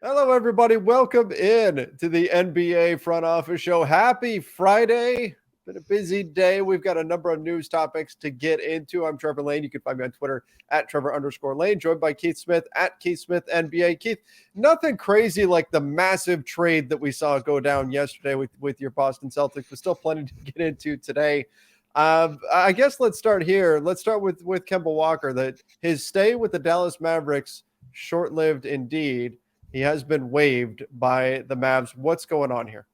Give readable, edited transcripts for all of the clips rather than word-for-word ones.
Hello, everybody. Welcome in to the NBA Front Office Show. Happy Friday. Been a busy day. We've got a number of news topics to get into. I'm Trevor Lane. You can find me on Twitter at Trevor_Lane, joined by Keith Smith at Keith Smith NBA. Keith, nothing crazy like the massive trade that we saw go down yesterday with your Boston Celtics, but still plenty to get into today. I guess let's start here. Let's start with Kemba Walker. That his stay with the Dallas Mavericks, short-lived indeed. He has been waived by the Mavs. What's going on here?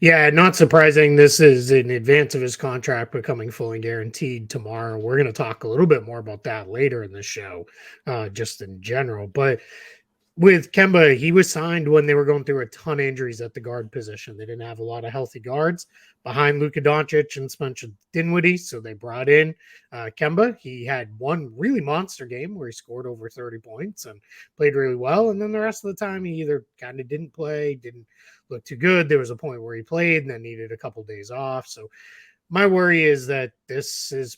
Yeah, not surprising. This is in advance of his contract becoming fully guaranteed tomorrow. We're going to talk a little bit more about that later in the show, just in general. But with Kemba, he was signed when they were going through a ton of injuries at the guard position. They didn't have a lot of healthy guards behind Luka Doncic and Spencer Dinwiddie, so they brought in Kemba. He had one really monster game where he scored over 30 points and played really well, and then the rest of the time he either kind of didn't play, didn't look too good. There was a point where he played and then needed a couple days off. So my worry is that this is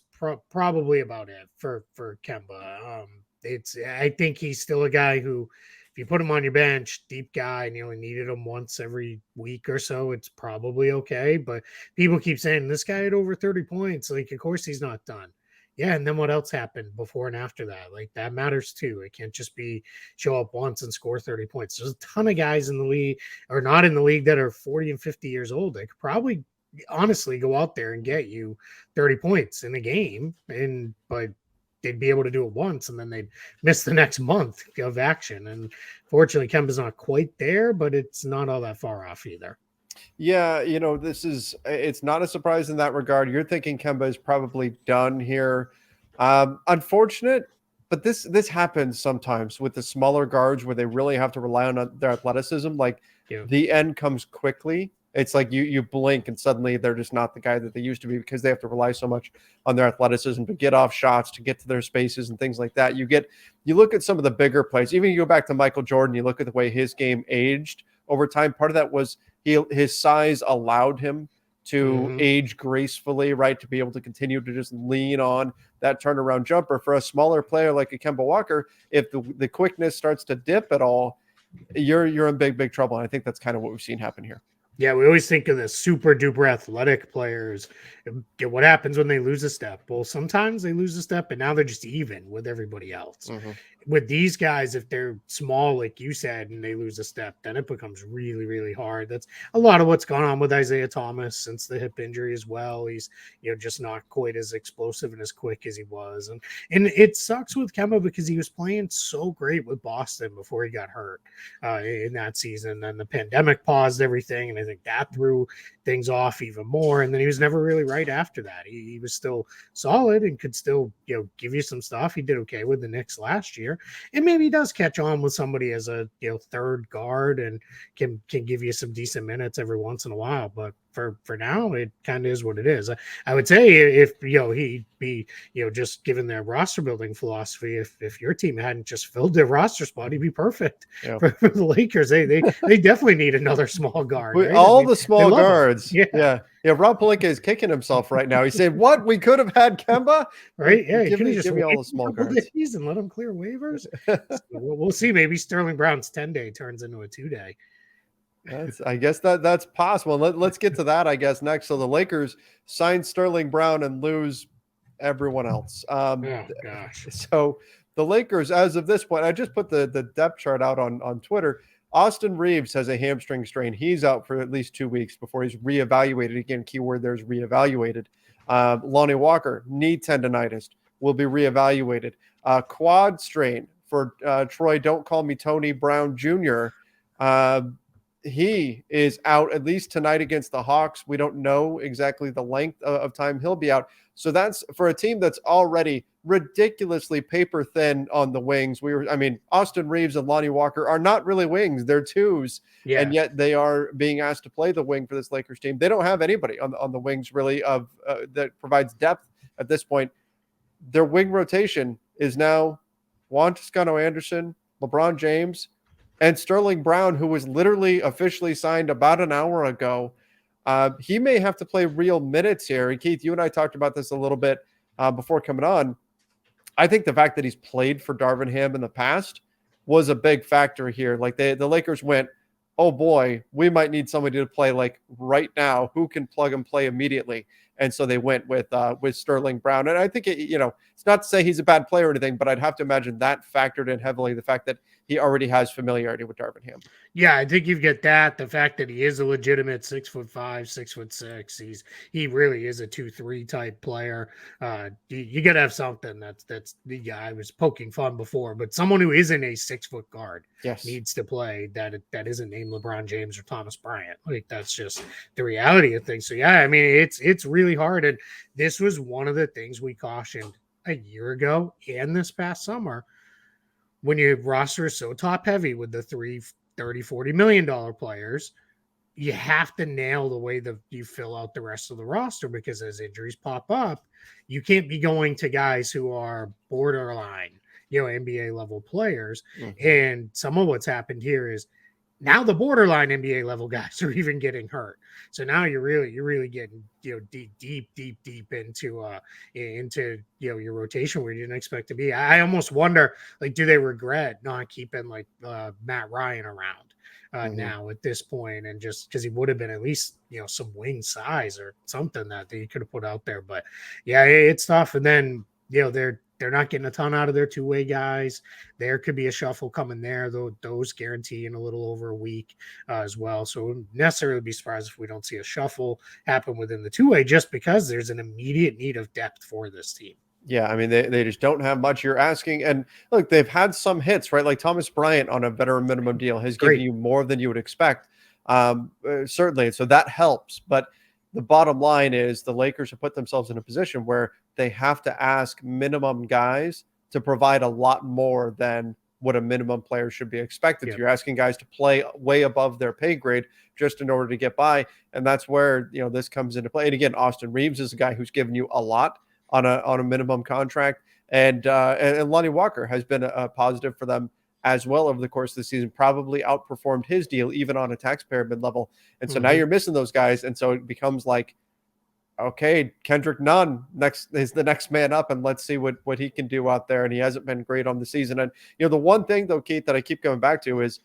probably about it for Kemba. I think he's still a guy who, if you put him on your bench, deep guy, and you only needed him once every week or so, it's probably okay. But people keep saying this guy had over 30 points. Like, of course he's not done. Yeah, and then what else happened before and after that? Like, that matters too. It can't just be show up once and score 30 points. There's a ton of guys in the league or not in the league that are 40 and 50 years old. They could probably honestly go out there and get you 30 points in a game, but they'd be able to do it once and then they'd miss the next month of action. And fortunately, Kemba's not quite there, but it's not all that far off either. Yeah, it's not a surprise in that regard. You're thinking Kemba is probably done here. Unfortunate, but this happens sometimes with the smaller guards where they really have to rely on their athleticism. Like the end comes quickly. It's like you blink and suddenly they're just not the guy that they used to be because they have to rely so much on their athleticism to get off shots, to get to their spaces and things like that. You look at some of the bigger plays. Even you go back to Michael Jordan, you look at the way his game aged over time. Part of that was his size allowed him to age gracefully, right? To be able to continue to just lean on that turnaround jumper. For a smaller player like a Kemba Walker, if the quickness starts to dip at all, you're in big trouble. And I think that's kind of what we've seen happen here. Yeah, we always think of the super duper athletic players. What happens when they lose a step? Well, sometimes they lose a step, and now they're just even with everybody else. With these guys, if they're small, like you said, and they lose a step, then it becomes really, really hard. That's a lot of what's gone on with Isaiah Thomas since the hip injury as well. He's just not quite as explosive and as quick as he was, and it sucks with Kemba because he was playing so great with Boston before he got hurt in that season. Then the pandemic paused everything, and I think that threw things off even more. And then he was never really right after that. He was still solid and could still give you some stuff. He did okay with the Knicks last year. And maybe he does catch on with somebody as a third guard and can give you some decent minutes every once in a while. But for now, it kind of is what it is. I would say if he'd be just given their roster building philosophy, if your team hadn't just filled their roster spot, he'd be perfect for the Lakers. They definitely need another small guard. Right? All the small guards. Yeah. Rob Pelinka is kicking himself right now. He's saying, "What? We could have had Kemba, right? Yeah, give me all the small guards and let him clear waivers." So we'll see. Maybe Sterling Brown's 10-day turns into a 2-day. I guess that's possible. Let's get to that, I guess, next. So the Lakers sign Sterling Brown and lose everyone else. Gosh. So the Lakers, as of this point, I just put the depth chart out on Twitter. Austin Reeves has a hamstring strain. He's out for at least 2 weeks before he's reevaluated. Again, keyword there's reevaluated. Lonnie Walker, knee tendonitis, will be reevaluated. Quad strain for Troy, don't call me Tony Brown Jr., he is out at least tonight against the Hawks. We don't know exactly the length of time he'll be out. So that's for a team that's already ridiculously paper thin on the wings. Austin Reeves and Lonnie Walker are not really wings. They're twos. Yeah. And yet they are being asked to play the wing for this Lakers team. They don't have anybody on the wings really that provides depth at this point. Their wing rotation is now Juan Toscano-Anderson, LeBron James, and Sterling Brown, who was literally officially signed about an hour ago. He may have to play real minutes here. And Keith, you and I talked about this a little bit before coming on. I think the fact that he's played for Darvin Ham in the past was a big factor here. Like the Lakers went, oh boy, we might need somebody to play like right now. Who can plug and play immediately? And so they went with Sterling Brown. And I think it's not to say he's a bad player or anything, but I'd have to imagine that factored in heavily, the fact that he already has familiarity with Darvin Ham. Yeah, I think you get that. The fact that he is a legitimate 6'5", 6'6". He really is a 2-3 type player. You got to have something that's the guy. I was poking fun before, but someone who isn't a 6-foot guard needs to play that isn't named LeBron James or Thomas Bryant. Like that's just the reality of things. So yeah, I mean it's really hard, and this was one of the things we cautioned a year ago and this past summer. When your roster is so top heavy with the 30-40 million dollar players, you have to nail the way that you fill out the rest of the roster, because as injuries pop up, you can't be going to guys who are borderline, NBA level players. Mm-hmm. And some of what's happened here is now the borderline NBA level guys are even getting hurt. So now you're really getting deep into your rotation where you didn't expect to be. I almost wonder, like, do they regret not keeping like Matt Ryan around now at this point, and just because he would have been at least some wing size or something that you could have put out there. But yeah, it's tough. And then they're not getting a ton out of their two-way guys. There could be a shuffle coming there, though. Those guarantee in a little over a week as well. So wouldn't necessarily be surprised if we don't see a shuffle happen within the two-way, just because there's an immediate need of depth for this team. Yeah, I mean, they just don't have much. You're asking, and look, they've had some hits, right? Like Thomas Bryant on a veteran minimum deal has given you more than you would expect, certainly. So that helps. But the bottom line is the Lakers have put themselves in a position where they have to ask minimum guys to provide a lot more than what a minimum player should be expected to. You're asking guys to play way above their pay grade just in order to get by. And that's where, this comes into play. And again, Austin Reeves is a guy who's given you a lot on a minimum contract. And Lonnie Walker has been a positive for them as well over the course of the season, probably outperformed his deal even on a taxpayer mid level. And so now you're missing those guys. And so it becomes like, okay, Kendrick Nunn is the next man up, and let's see what he can do out there. And he hasn't been great on the season. And the one thing though, Keith, that I keep going back to is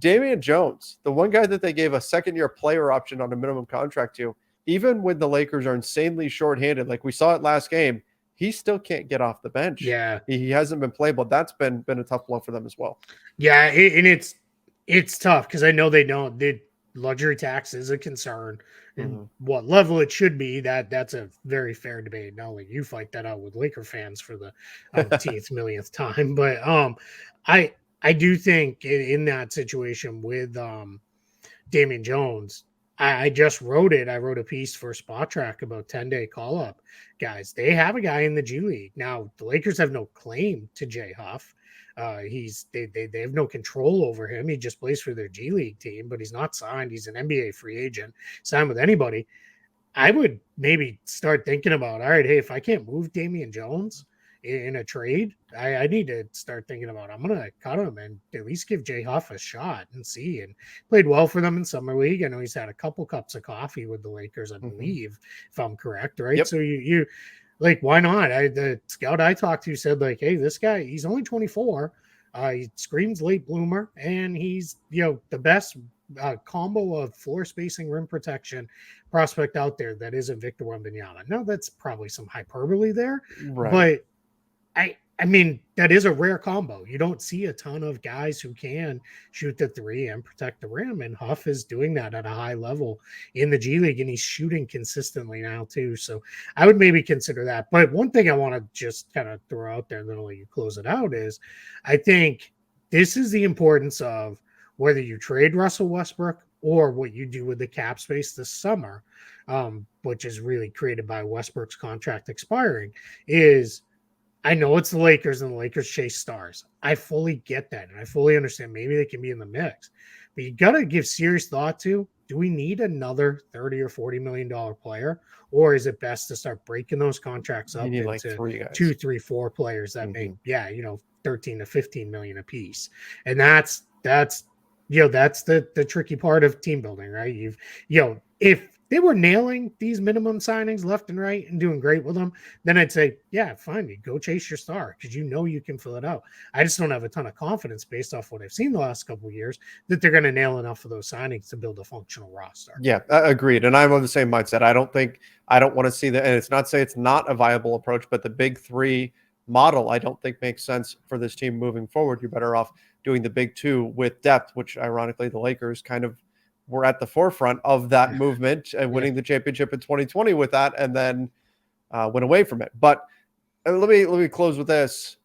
Damian Jones, the one guy that they gave a second-year player option on a minimum contract to. Even when the Lakers are insanely shorthanded, like we saw it last game, he still can't get off the bench. Yeah, he hasn't been playable. That's been a tough blow for them as well. Yeah, and it's tough because I know they don't. The luxury tax is a concern, and what level it should be. That's a very fair debate. Not only you fight that out with Laker fans for the 10th millionth time, but I do think in that situation with Damian Jones. I just wrote it. I wrote a piece for Spot Track about 10-day call up. Guys, they have a guy in the G League. Now, the Lakers have no claim to Jay Huff. They have no control over him. He just plays for their G League team, but he's not signed. He's an NBA free agent, signed with anybody. I would maybe start thinking about, all right, hey, if I can't move Damian Jones in a trade, I need to start thinking about, I'm going to cut him and at least give Jay Huff a shot and see. And played well for them in summer league. I know he's had a couple cups of coffee with the Lakers, I believe, if I'm correct, right? Yep. So you like, why not? The scout I talked to said, like, hey, this guy, he's only 24. He screams late bloomer, and he's the best combo of floor spacing, rim protection prospect out there that isn't Victor Wembanyama. Now that's probably some hyperbole there, right? But I mean, that is a rare combo. You don't see a ton of guys who can shoot the three and protect the rim, and Huff is doing that at a high level in the G League, and he's shooting consistently now too. So I would maybe consider that. But one thing I want to just kind of throw out there, and then I'll let you close it out, is I think this is the importance of whether you trade Russell Westbrook or what you do with the cap space this summer, which is really created by Westbrook's contract expiring, is I know it's the Lakers and the Lakers chase stars. I fully get that. And I fully understand maybe they can be in the mix. But you got to give serious thought to, do we need another $30 or $40 million player? Or is it best to start breaking those contracts up into like 2, 3, 4 players that make, 13 to 15 million a piece? And that's the tricky part of team building, right? If they were nailing these minimum signings left and right and doing great with them, then I'd say, yeah, fine, you go chase your star because you can fill it out. I just don't have a ton of confidence based off what I've seen the last couple of years that they're going to nail enough of those signings to build a functional roster. Yeah, agreed. And I'm of the same mindset. I don't want to see that. And it's not say it's not a viable approach, but the big three model, I don't think makes sense for this team moving forward. You're better off doing the big two with depth, which ironically the Lakers kind of were at the forefront of that movement and winning the championship in 2020 with that, and then went away from it. But let me close with this.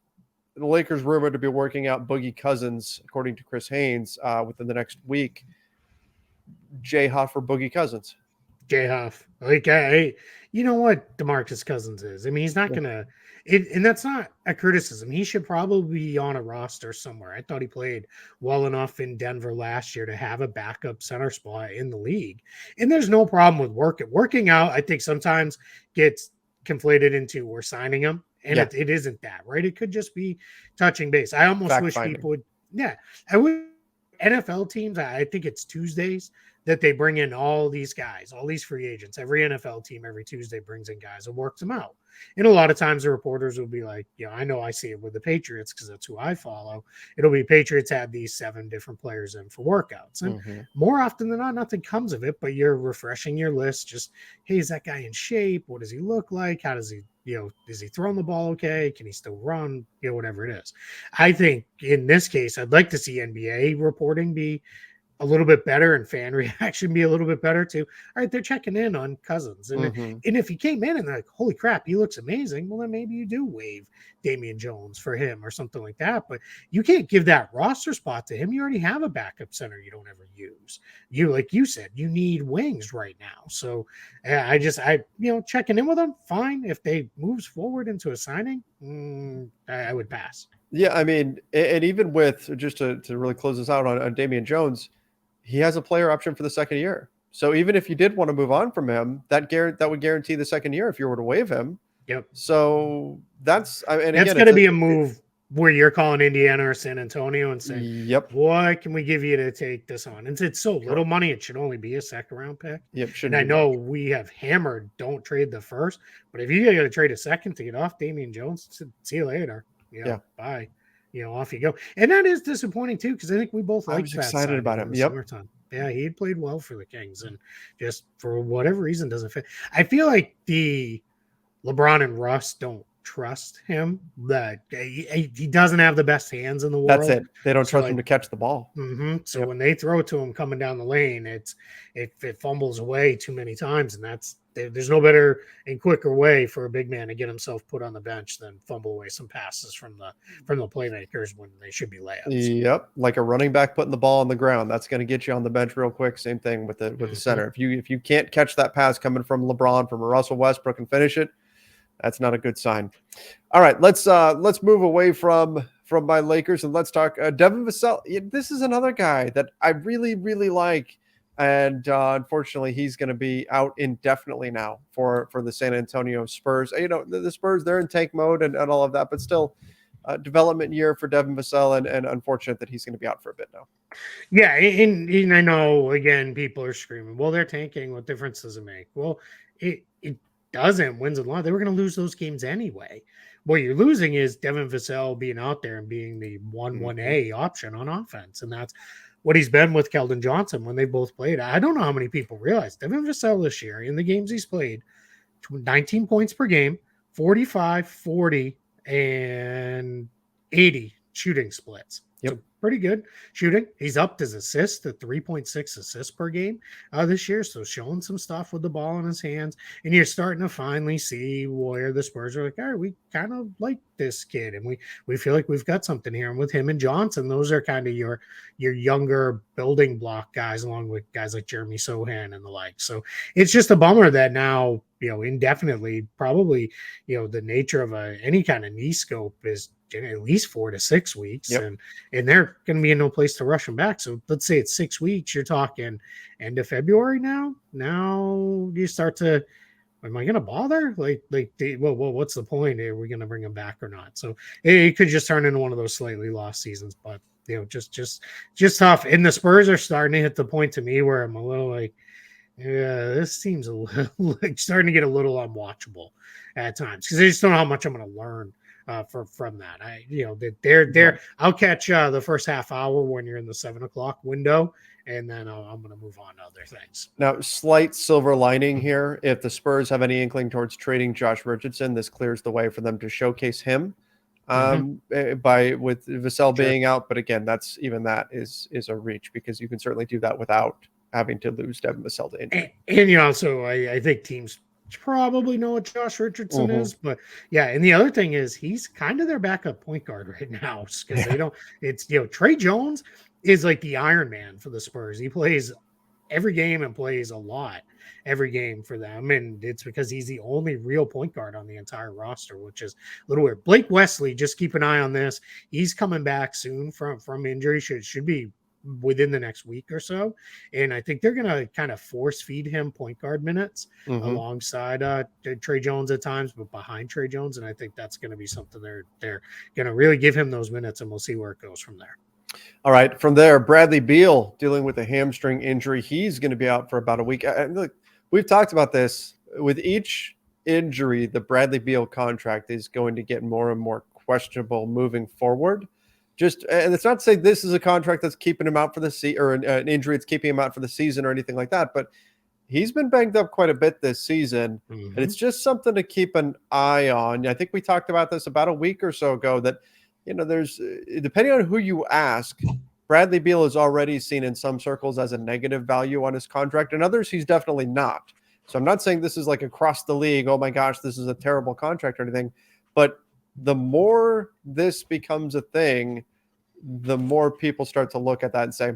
The Lakers rumored to be working out Boogie Cousins, according to Chris Haynes, within the next week. J Huff or Boogie Cousins? J Huff. Like, you know what DeMarcus Cousins is. I mean, he's not gonna. And that's not a criticism. He should probably be on a roster somewhere. I thought he played well enough in Denver last year to have a backup center spot in the league. And there's no problem with working out. I think sometimes gets conflated into we're signing him, and it isn't that, right? It could just be touching base. I almost wish people would. Yeah, I would. NFL teams, I think it's Tuesdays that they bring in all these guys, all these free agents. Every NFL team every Tuesday brings in guys and works them out. And a lot of times the reporters will be like, I know I see it with the Patriots because that's who I follow. It'll be Patriots had these 7 different players in for workouts. And more often than not, nothing comes of it, but you're refreshing your list. Just, hey, is that guy in shape? What does he look like? How does he, is he throwing the ball okay? Can he still run? Whatever it is. I think in this case, I'd like to see NBA reporting be a little bit better and fan reaction be a little bit better too. All right, they're checking in on Cousins. And, and if he came in and they're like, holy crap, he looks amazing, well, then maybe you do waive Damian Jones for him or something like that. But you can't give that roster spot to him. You already have a backup center you don't ever use. Like you said, you need wings right now. So I checking in with them, fine. If they moves forward into a signing, I would pass. Yeah, I mean, and even with, just to really close this out on Damian Jones, he has a player option for the second year. So even if you did want to move on from him, that would guarantee the second year if you were to waive him. Yep. So that's going to be a move where you're calling Indiana or San Antonio and saying, "Yep, what can we give you to take this on?" And it's so little money; it should only be a second round pick. Yep. And I know we have hammered, don't trade the first, but if you got to trade a second to get off Damian Jones, see you later. Bye. Off you go. And that is disappointing too, because I think we both liked that. I was excited about him. Yep. Summertime. Yeah, he had played well for the Kings, and just for whatever reason doesn't fit. I feel like the LeBron and Russ don't trust him. That he doesn't have the best hands in the world. That's it. They don't trust him to catch the ball. So when they throw it to him coming down the lane, it fumbles away too many times, and there's no better and quicker way for a big man to get himself put on the bench than fumble away some passes from the playmakers when they should be layups. Yep, like a running back putting the ball on the ground. That's going to get you on the bench real quick. Same thing with the center. If you can't catch that pass coming from LeBron, from a Russell Westbrook and finish it, that's not a good sign. All right, let's move away from my Lakers and let's talk Devin Vassell. This is another guy that I really, really like. And unfortunately, he's going to be out indefinitely now for the San Antonio Spurs. The Spurs, they're in tank mode and all of that, but still development year for Devin Vassell, and unfortunate that he's going to be out for a bit now. Yeah, and I know, again, people are screaming, well, they're tanking. What difference does it make? Well, it doesn't. Wins and losses. They were going to lose those games anyway. What you're losing is Devin Vassell being out there and being the 1-1A option on offense, and that's what he's been with Keldon Johnson when they both played. I don't know how many people realize Devin Vassell this year in the games he's played, 19 points per game, 45, 40, and 80 shooting splits. Yep. So pretty good shooting. He's upped his assists to 3.6 assists per game this year. So showing some stuff with the ball in his hands. And you're starting to finally see where the Spurs are like, all right, we kind of like this kid. And we feel like we've got something here. And with him and Johnson, those are kind of your younger building block guys, along with guys like Jeremy Sohan and the like. So it's just a bummer that now, indefinitely, probably, the nature of any kind of knee scope is at least 4 to 6 weeks. Yep. And they're going to be in no place to rush him back. So let's say it's 6 weeks. You're talking end of February now. Now you start to, am I going to bother? What's the point? Are we going to bring him back or not? So it could just turn into one of those slightly lost seasons. But just tough. And the Spurs are starting to hit the point to me where I'm a little like, Yeah, this seems a little, like starting to get a little unwatchable at times because I just don't know how much I'm going to learn from that. They're. Right. I'll catch the first half hour when you're in the 7 o'clock window, and then I'm going to move on to other things. Now, slight silver lining here. If the Spurs have any inkling towards trading Josh Richardson, this clears the way for them to showcase him Mm-hmm. by with Vassell Sure. being out. But again, that is a reach because you can certainly do that without having to lose Devin Vassell to injury. And also, I think teams probably know what Josh Richardson Mm-hmm. is, but yeah. And the other thing is, he's kind of their backup point guard right now because they Yeah. don't. It's Trey Jones is like the Iron Man for the Spurs. He plays every game and plays a lot every game for them. And it's because he's the only real point guard on the entire roster, which is a little weird. Blake Wesley, just keep an eye on this. He's coming back soon from injury. Should be within the next week or so. And I think they're going to kind of force feed him point guard minutes Mm-hmm. alongside Trey Jones at times, but behind Trey Jones. And I think that's going to be something they're going to really give him those minutes, and we'll see where it goes from there. All right. From there, Bradley Beal dealing with a hamstring injury. He's going to be out for about a week. And look, we've talked about this. With each injury, the Bradley Beal contract is going to get more and more questionable moving forward. And it's not to say this is a contract that's keeping him out for the season or an injury that's keeping him out for the season or anything like that. But he's been banged up quite a bit this season. And Mm-hmm. it's just something to keep an eye on. I think we talked about this about a week or so ago that there's depending on who you ask, Bradley Beal is already seen in some circles as a negative value on his contract, and others he's definitely not. So I'm not saying this is like across the league, oh my gosh, this is a terrible contract or anything, but the more this becomes a thing, the more people start to look at that and say,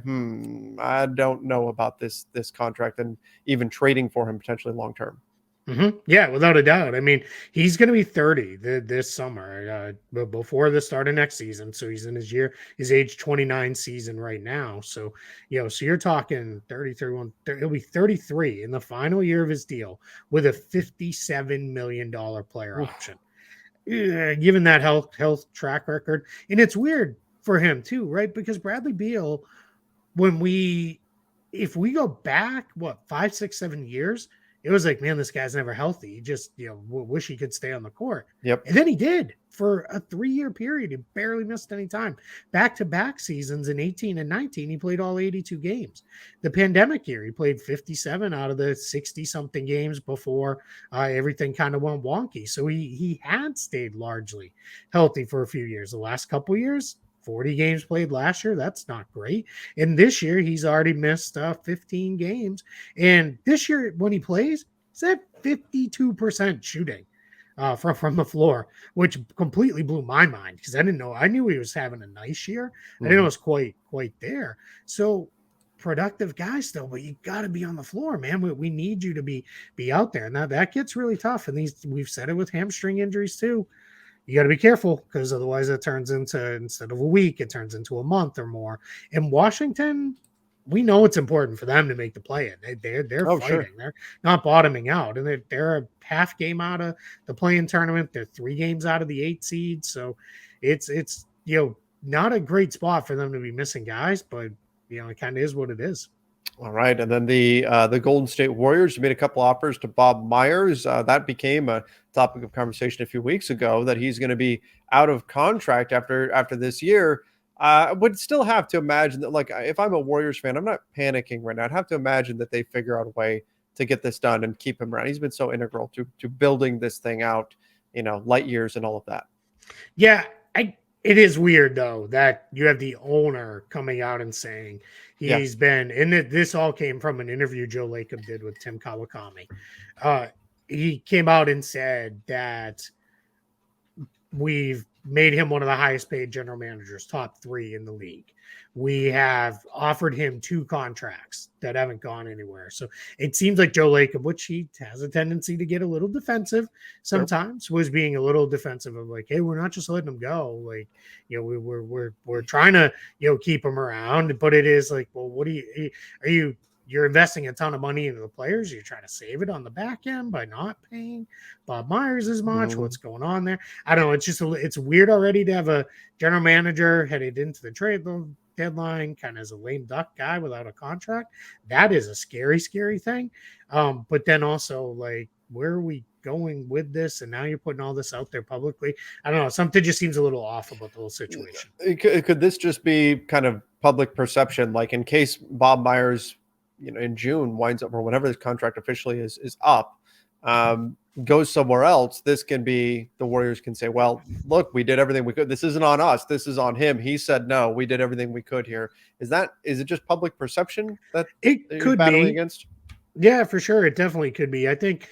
I don't know about this contract and even trading for him potentially long term. Mm-hmm. Yeah, without a doubt. I mean, he's going to be 30 this summer, but before the start of next season. So he's in his age 29 season right now. So, so you're talking 30, 31, 30, he'll be 33 in the final year of his deal with a $57 million player Oof. option. Yeah, given that health track record. And it's weird for him too, right? Because Bradley Beal, when if we go back, what, 5, 6, 7 years, it was like, man, this guy's never healthy. He just, wish he could stay on the court. Yep. And then he did for a 3-year period. He barely missed any time. Back-to-back seasons in 18 and 19, he played all 82 games. The pandemic year, he played 57 out of the 60-something games before everything kind of went wonky. So he had stayed largely healthy for a few years. The last couple years, 40 games played last year. That's not great. And this year, he's already missed 15 games. And this year, when he plays, he's at 52% shooting from the floor, which completely blew my mind because I didn't know. I knew he was having a nice year. I didn't know it was quite there. So productive guy still, but you got to be on the floor, man. We need you to be out there. And that gets really tough. And we've said it with hamstring injuries too. You got to be careful because otherwise it turns into, instead of a week, it turns into a month or more. In Washington, we know it's important for them to make the play in. They're Oh, fighting. sure. They're not bottoming out, and they're a half game out of the play-in tournament. They're 3 games out of the 8 seed. So it's not a great spot for them to be missing guys, but it kind of is what it is. All right, and then the Golden State Warriors made a couple offers to Bob Myers. That became a topic of conversation a few weeks ago that he's going to be out of contract after this year. I would still have to imagine that, like, if I'm a Warriors fan, I'm not panicking right now. I'd have to imagine that they figure out a way to get this done and keep him around. He's been so integral to building this thing out, light years and all of that. Yeah, it is weird though that you have the owner coming out and saying Yeah. he's been, and this all came from an interview Joe Lacob did with Tim Kawakami. He came out and said that we've made him one of the highest paid general managers, top 3 in the league. We have offered him 2 contracts that haven't gone anywhere. So it seems like Joe Lacob, which he has a tendency to get a little defensive sometimes, was being a little defensive of like, hey, we're not just letting him go. Like, we're trying to, keep him around. But it is like, well, you're investing a ton of money into the players. You're trying to save it on the back end by not paying Bob Myers as much. Mm-hmm. What's going on there? I don't know. It's just it's weird already to have a general manager headed into the trade deadline, kind of as a lame duck guy without a contract. That is a scary, scary thing. But then also, like, where are we going with this? And now you're putting all this out there publicly. I don't know. Something just seems a little off about the whole situation. Could this just be kind of public perception? Like in case Bob Myers, in June winds up, or whenever this contract officially is up, goes somewhere else, this can be, the Warriors can say, well, look, we did everything we could. This isn't on us. This is on him. He said, no, we did everything we could here. Is it just public perception that It you're could battling be. against? Yeah, for sure. It definitely could be. I think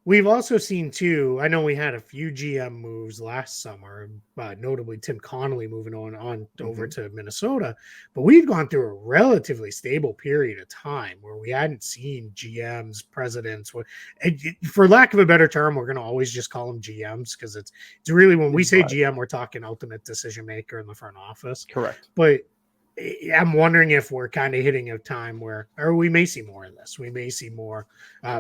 we've also seen too. I know we had a few GM moves last summer, notably Tim Connolly moving on over to Minnesota. But we've gone through a relatively stable period of time where we hadn't seen GMs, presidents. For lack of a better term, we're going to always just call them GMs because it's really, when we say GM, we're talking ultimate decision maker in the front office. Correct. But I'm wondering if we're kind of hitting a time where, or we may see more of this. We may see more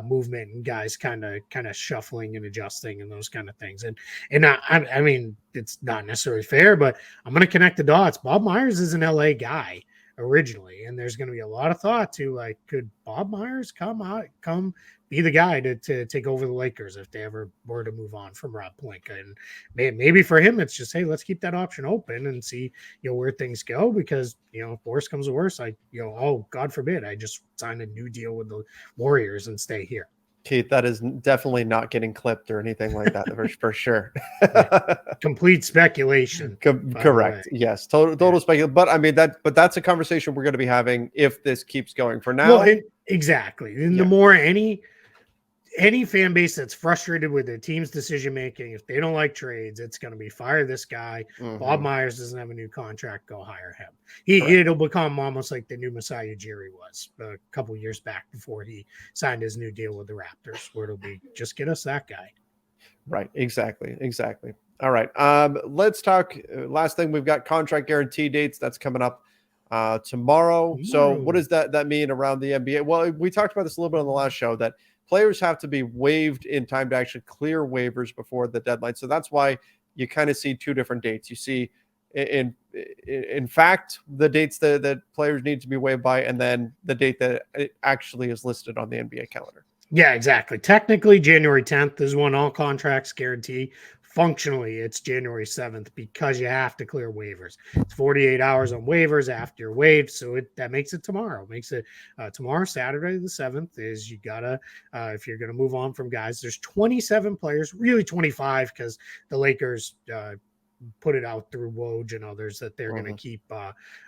movement and guys kind of shuffling and adjusting and those kind of things. And I mean, it's not necessarily fair, but I'm going to connect the dots. Bob Myers is an LA guy originally, and there's going to be a lot of thought to, like, could Bob Myers come be the guy to take over the Lakers if they ever were to move on from Rob Pelinka? And maybe for him, it's just, hey, let's keep that option open and see, where things go, because, if worse comes to worse, oh, God forbid, I just sign a new deal with the Warriors and stay here. Keith, that is definitely not getting clipped or anything like that for sure. Complete speculation. Correct. Yes. Total speculation. But I mean, that's a conversation we're going to be having if this keeps going. For now. Well, exactly. And the more any fan base that's frustrated with their team's decision making, if they don't like trades, it's going to be fire this guy. Bob Myers doesn't have a new contract, go hire him. It'll become almost like the new Masai Ujiri was a couple years back before he signed his new deal with the Raptors, where it'll be just get us that guy. Right. Exactly. All right. Let's talk. Last thing, we've got contract guarantee dates that's coming up tomorrow. So what does that mean around the NBA? Well, we talked about this a little bit on the last show, that players have to be waived in time to actually clear waivers before the deadline. So that's why you kind of see two different dates. You see, in fact, the dates that players need to be waived by, and then the date that it actually is listed on the NBA calendar. Yeah, exactly. Technically, January 10th is when all contracts guarantee. Functionally, it's January 7th because you have to clear waivers. It's 48 hours on waivers after you're waived, so that makes it tomorrow. Makes it tomorrow, Saturday the 7th, is you gotta, if you're going to move on from guys, there's 27 players, really 25, because the Lakers put it out through Woj and others that they're going to keep,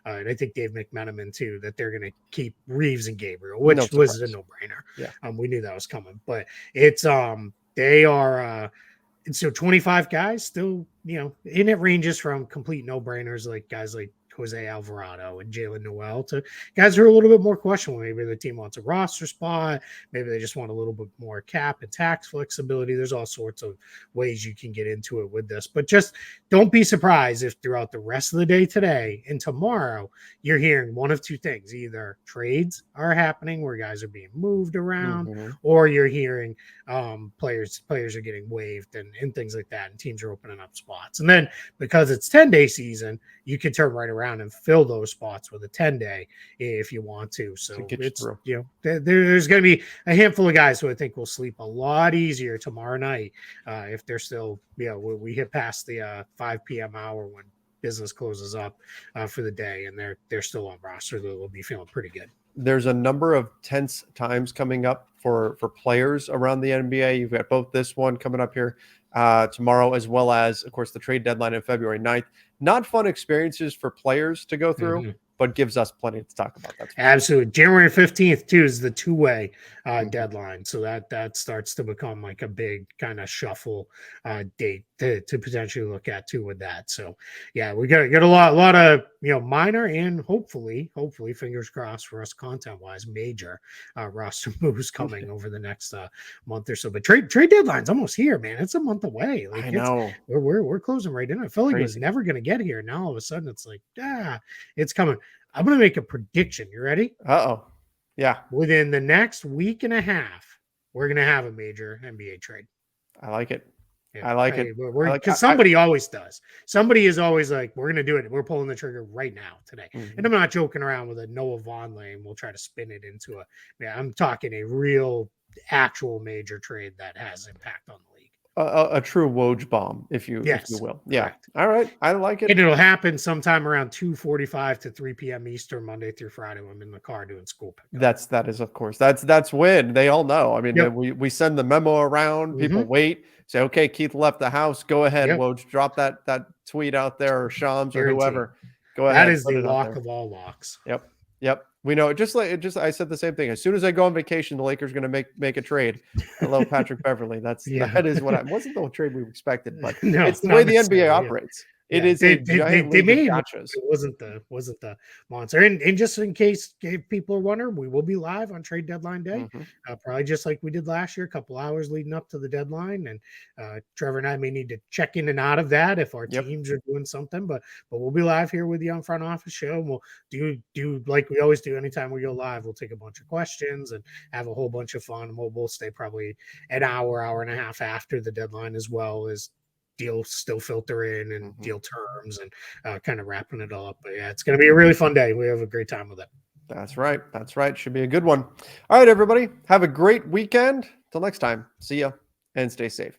and I think Dave McMenamin too, that they're going to keep Reeves and Gabriel, which was a no-brainer. Yeah, we knew that was coming, but it's they are. And so 25 guys still, and it ranges from complete no-brainers like guys like Jose Alvarado and Jalen Noel to guys who are a little bit more questionable. Maybe the team wants a roster spot. Maybe they just want a little bit more cap and tax flexibility. There's all sorts of ways you can get into it with this. But just don't be surprised if throughout the rest of the day today and tomorrow, you're hearing one of two things. Either trades are happening where guys are being moved around, or you're hearing players are getting waived and things like that, and teams are opening up spots. And then because it's 10-day season, you can turn right around and fill those spots with a 10-day if you want to. So it's, there's going to be a handful of guys who I think will sleep a lot easier tomorrow night if they're still, we hit past the 5 p.m. hour when business closes up for the day, and they're still on roster. They'll be feeling pretty good. There's a number of tense times coming up for players around the NBA. You've got both this one coming up here tomorrow, as well as, of course, the trade deadline on February 9th. Not fun experiences for players to go through, but gives us plenty to talk about. That's absolutely. January 15th, too, is the two-way deadline. So that starts to become like a big kind of shuffle date to potentially look at, too, with that. So, yeah, we got a lot of, minor and hopefully, fingers crossed for us content-wise, major roster moves coming over the next month or so. But trade deadline's almost here, man. It's a month away. Like, I know. We're closing right in. I felt like it was never going to get here. Now, all of a sudden, it's like, it's coming. I'm going to make a prediction. You ready? Uh-oh. Yeah. Within the next week and a half, we're going to have a major NBA trade. I like it. Yeah, I like it. I we're like. because somebody always does. Somebody is always like, "We're going to do it. We're pulling the trigger right now today." And Mhm. I'm not joking around with a Noah Vonleh. We'll try to spin it into a. Yeah, I'm talking a real, actual major trade that has impact on the league. A true Woj bomb, if you Yes, will. Yeah. correct. All right. I like And it. it'll happen sometime around 2:45 to 3 p.m. Eastern, Monday through Friday when I'm in the car doing school pickup. That is, of course, that's when they all know. I mean, Yep. we send the memo around. People Mm-hmm. wait. Say, okay, Keith left the house. Go ahead, Yep. Woj, drop that tweet out there, or Shams or Guaranteed. whoever. Go That ahead, is put the it out lock there. of all locks. Yep, yep. We know. Just like it just I said the same thing. As soon as I go on vacation, the Lakers going to make a trade. I love Patrick Beverly. Yeah. That is what I wasn't the trade we expected, but No, it's the way not the NBA necessarily. Yeah. operates. It Yeah, is a giant they league of made one. gotchas. It wasn't the monster. And just in case if people are wondering, we will be live on trade deadline day, Mhm. probably just like we did last year, a couple hours leading up to the deadline. And Trevor and I may need to check in and out of that if our Yep. teams are doing something, but we'll be live here with you on Front Office Show. And we'll do like we always do. Anytime we go live, we'll take a bunch of questions and have a whole bunch of fun. And we'll stay probably an hour and a half after the deadline, as well as deals still filter in and Mhm. deal terms and kind of wrapping it all up. But yeah, it's going to be a really fun day. We have a great time with it. That's right. That's right. Should be a good one. All right, everybody. Have a great weekend. Till next time. See ya and stay safe.